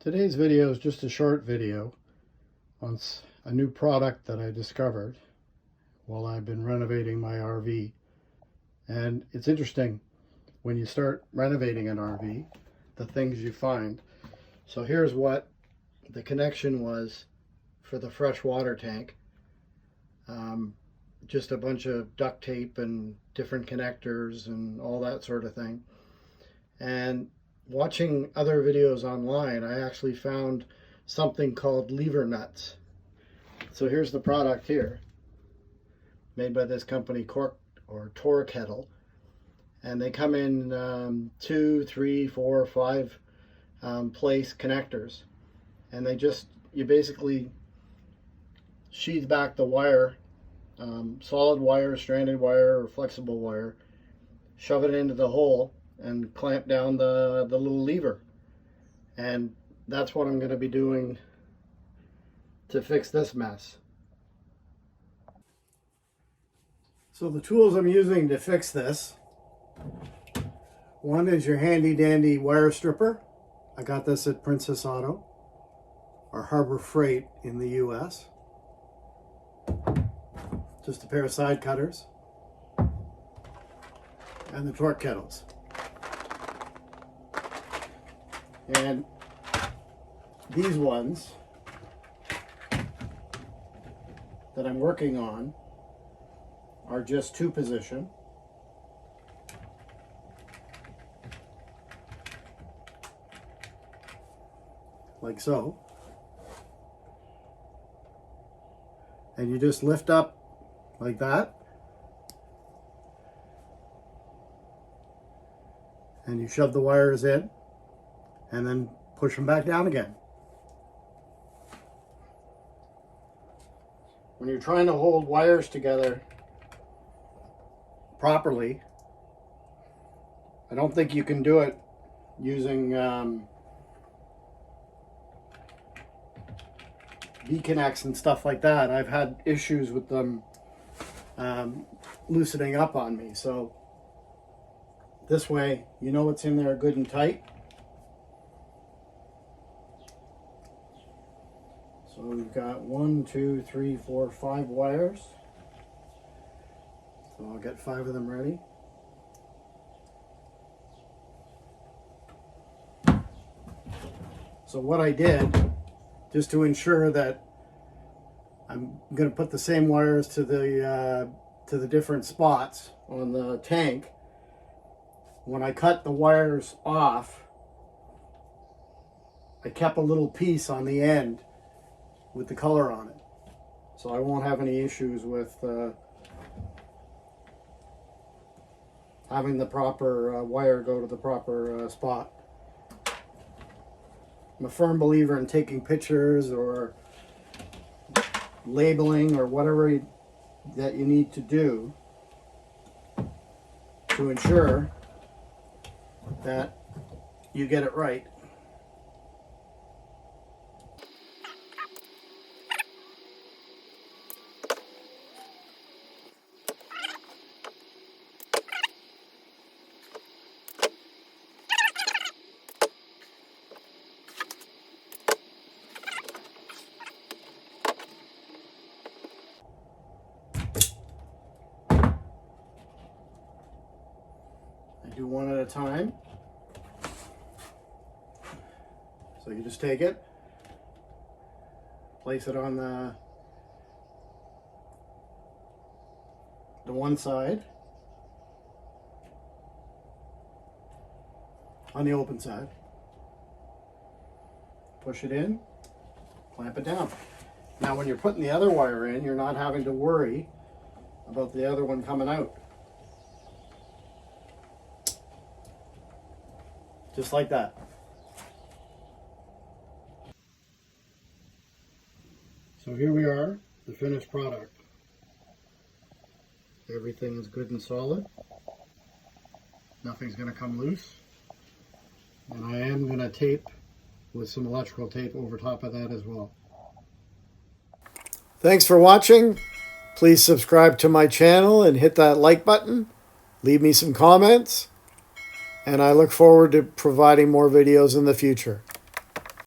Today's video is just a short video on a new product that I discovered while I've been renovating my RV. And it's interesting when you start renovating an RV, the things you find. So here's what the connection was for the fresh water tank. Just a bunch of duct tape and different connectors and all that sort of thing. And watching other videos online, I actually found something called lever nuts. So here's the product here, made by this company, Torque Kettle, and they come in 2, 3, 4, 5 place connectors, and you basically sheath back the wire, solid wire, stranded wire, or flexible wire, shove it into the hole, and clamp down the little lever. And that's what I'm going to be doing to fix this mess. So the tools I'm using to fix this, one is your handy dandy wire stripper. I got this at Princess Auto or Harbor Freight in the US. Just a pair of side cutters and the torque kettles. And these ones that I'm working on are just 2-position. Like so. And you just lift up like that. And you shove the wires in. And then push them back down again. When you're trying to hold wires together properly, I don't think you can do it using V-connects and stuff like that. I've had issues with them loosening up on me. So this way, you know it's in there good and tight. So we've got 1, 2, 3, 4, 5 wires. So I'll get 5 of them ready. So what I did, just to ensure that I'm going to put the same wires to the different spots on the tank, when I cut the wires off, I kept a little piece on the end with the color on it, so I won't have any issues with having the proper wire go to the proper spot. I'm a firm believer in taking pictures or labeling or whatever that you need to do to ensure that you get it right. Do one at a time. So you just take it, place it on the one side, on the open side, push it in, clamp it down. Now when you're putting the other wire in, you're not having to worry about the other one coming out. Just like that. So here we are, the finished product. Everything is good and solid. Nothing's going to come loose. And I am going to tape with some electrical tape over top of that as well. Thanks for watching. Please subscribe to my channel and hit that like button. Leave me some comments. And I look forward to providing more videos in the future.